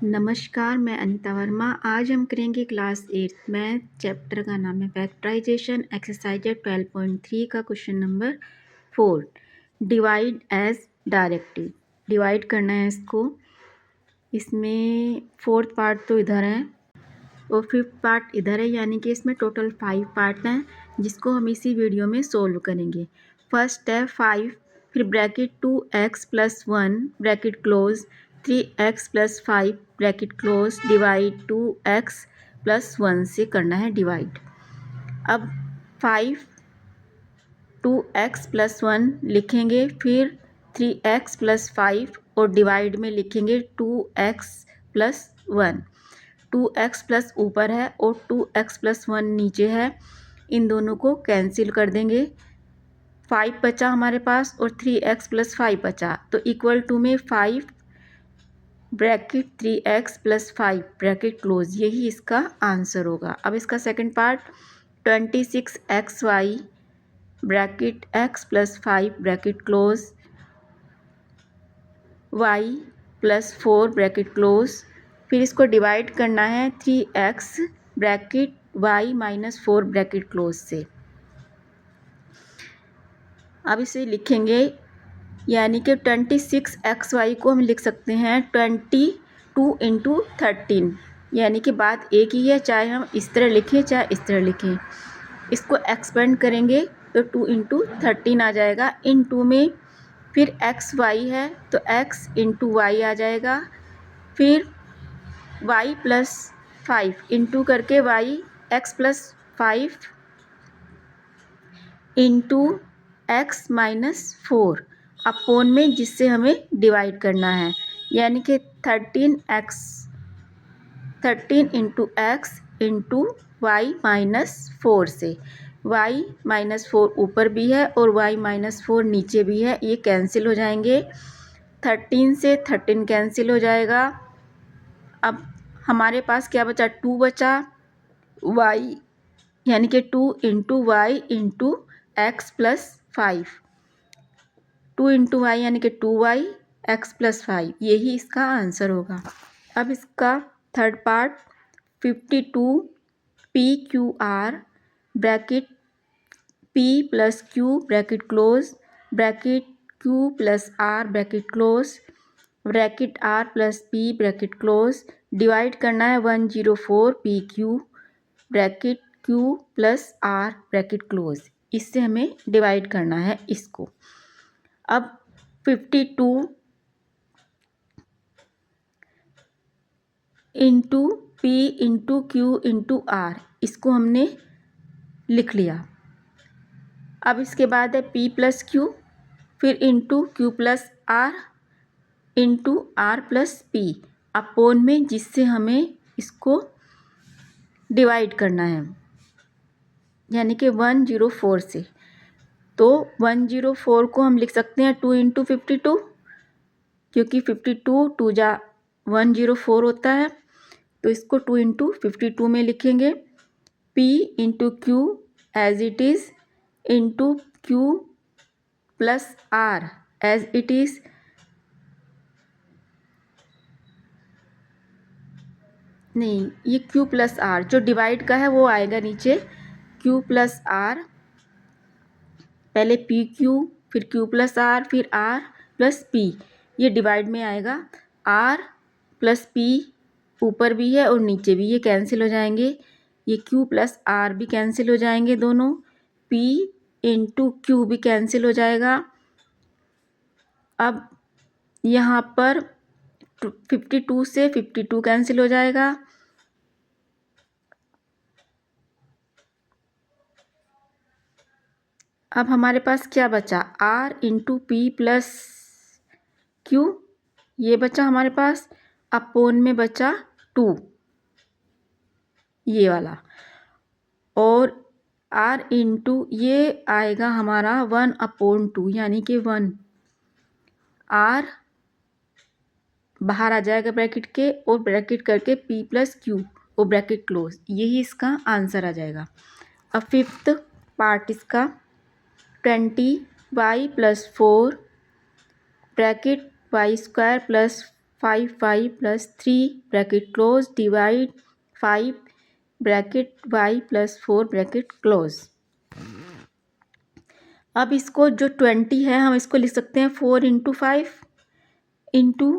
नमस्कार, मैं अनीता वर्मा। आज हम करेंगे क्लास 8 मैथ चैप्टर का नाम है फैक्टराइजेशन एक्सरसाइज 12.3 का question number 4 divide as directive. Divide करना है इसको। इसमें फोर्थ पार्ट तो इधर है और फिफ्थ पार्ट इधर है, यानी कि इसमें टोटल 5 पार्ट हैं जिसको हम इसी वीडियो में सोल्व करेंगे। फर्स्ट है 5, फिर bracket 2x + 1 bracket close 3x + 5 bracket close divide 2x + 1 से करना है डिवाइड। अब 5 2x + 1 लिखेंगे, फिर 3x + 5 और डिवाइड में लिखेंगे 2x + 1। 2x प्लस ऊपर है और 2x + 1 नीचे है, इन दोनों को कैंसिल कर देंगे। 5 बचा हमारे पास और 3x + 5 बचा, तो इक्वल टू में 5 ब्रैकेट 3x + 5 ब्रैकेट क्लोज, यही इसका आंसर होगा। अब इसका second part 26xy bracket x + 5 bracket close y + 4 bracket close, फिर इसको डिवाइड करना है 3x bracket y - 4 bracket close से। अब इसे लिखेंगे, यानी कि 26xy को हम लिख सकते हैं 22 × 13, यानी कि बात एक ही है, चाहे हम इस तरह लिखें चाहे इस तरह लिखें। इसको एक्सपेंड करेंगे तो 2 × 13 आ जाएगा। इन 2 में फिर एक्स वाई है तो x × y आ जाएगा, फिर y + 5 इंटू करके y x + 5 into x - 4 upon में, जिससे हमें डिवाइड करना है, यानी कि 13 × x इंटू y - 4 से। y - 4 ऊपर भी है और y - 4 नीचे भी है, ये कैंसिल हो जाएंगे। 13 से 13 कैंसिल हो जाएगा। अब हमारे पास क्या बचा, 2 बचा, y यानी कि 2 × y इंटू x + 5, 2 × y यानी कि 2y x + 5, यही इसका आंसर होगा। अब इसका third part 52 PQR bracket P + Q bracket close bracket Q + R bracket close bracket R + P bracket close divide करना है 104 PQ bracket Q + R bracket close, इससे हमें डिवाइड करना है इसको। अब 52 into P into Q into R, इसको हमने लिख लिया। अब इसके बाद है P + Q, फिर into Q + R into R + P upon में, जिससे हमें इसको डिवाइड करना है, यानी कि 104 से। तो 104 को हम लिख सकते हैं 2 × 52, क्योंकि 52 2 जा 104 होता है, तो इसको 2 × 52 में लिखेंगे। P into Q as it is into Q + R as it is, नहीं, ये Q + R जो डिवाइड का है वो आएगा नीचे। Q + R, पहले PQ फिर Q + R फिर R + P, ये डिवाइड में आएगा। R + P ऊपर भी है और नीचे भी, ये कैंसिल हो जाएंगे। ये Q + R भी कैंसिल हो जाएंगे दोनों। P इंटू Q भी कैंसिल हो जाएगा। अब यहाँ पर 52 से 52 कैंसिल हो जाएगा। अब हमारे पास क्या बचा, R इंटू P + Q, ये बचा हमारे पास, अपोन में बचा 2, ये वाला, और R इंटू ये आएगा हमारा 1/2, यानी कि 1। R बाहर आ जाएगा ब्रैकेट के, और ब्रैकेट करके P + Q और ब्रैकेट क्लोज, यही इसका आंसर आ जाएगा। अब फिफ्थ पार्ट इसका 20y + 4 bracket y² + 5y plus 3 bracket close divide 5 bracket y plus 4 bracket close. अब इसको जो 20 है हम इसको लिख सकते हैं 4 इंटू 5 इंटू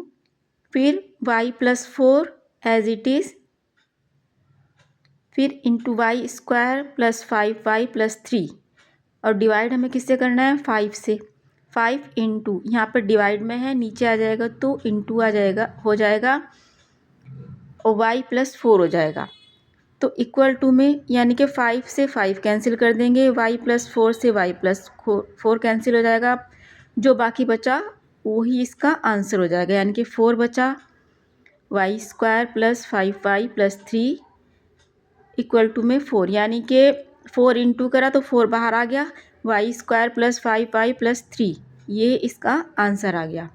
फिर y plus 4 as it is, फिर into y square plus 5y plus 3 और डिवाइड हमें किससे करना है 5 से। 5 इंटू यहाँ पर डिवाइड में है, नीचे आ जाएगा तो इंटू आ जाएगा, हो जाएगा और y प्लस 4 हो जाएगा। तो इक्वल टू में यानी कि 5 से 5 कैंसिल कर देंगे, y प्लस 4 से y प्लस 4 कैंसिल हो जाएगा, जो बाकी बचा वही इसका आंसर हो जाएगा। यानी कि 4 बचा, Y square plus 5y plus 3 equal to में 4, यानी कि 4 इंटू करा तो 4 बाहर आ गया, Y square plus 5y plus 3 ये इसका आंसर आ गया।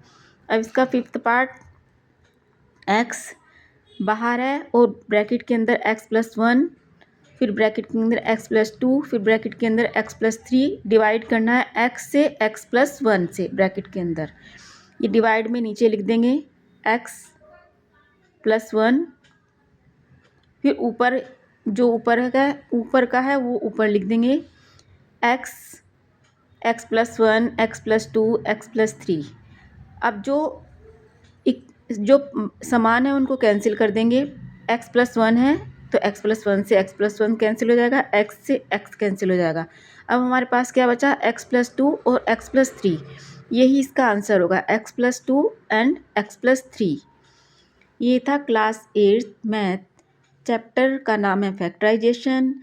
अब इसका फिफ्थ पार्ट, x बाहर है और ब्रैकेट के अंदर x प्लस 1, फिर ब्रैकेट के अंदर x प्लस 2, फिर ब्रैकेट के अंदर x प्लस 3, डिवाइड करना है x से x प्लस 1 से ब्रैकेट के अंदर। ये डिवाइड में नीचे लिख देंगे x प्लस 1, फिर ऊपर जो ऊपर का है वो ऊपर लिख देंगे x plus 1, x plus 2, x plus 3। अब जो समान है उनको कैंसिल कर देंगे। x प्लस 1 है तो x प्लस 1 से x प्लस 1 कैंसिल हो जाएगा, x से x कैंसिल हो जाएगा। अब हमारे पास क्या बचा x प्लस 2 और x प्लस 3, यही इसका आंसर होगा x plus 2 and x plus 3। ये था क्लास 8 मैथ, चैप्टर का नाम है फैक्टराइजेशन,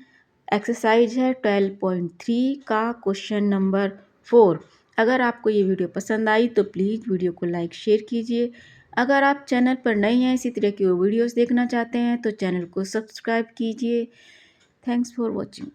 एक्सरसाइज है 12.3 का क्वेश्चन नंबर 4। अगर आपको ये वीडियो पसंद आई तो प्लीज़ वीडियो को लाइक शेयर कीजिए। अगर आप चैनल पर नए हैं, इसी तरह की वीडियोस देखना चाहते हैं तो चैनल को सब्सक्राइब कीजिए। Thanks for watching.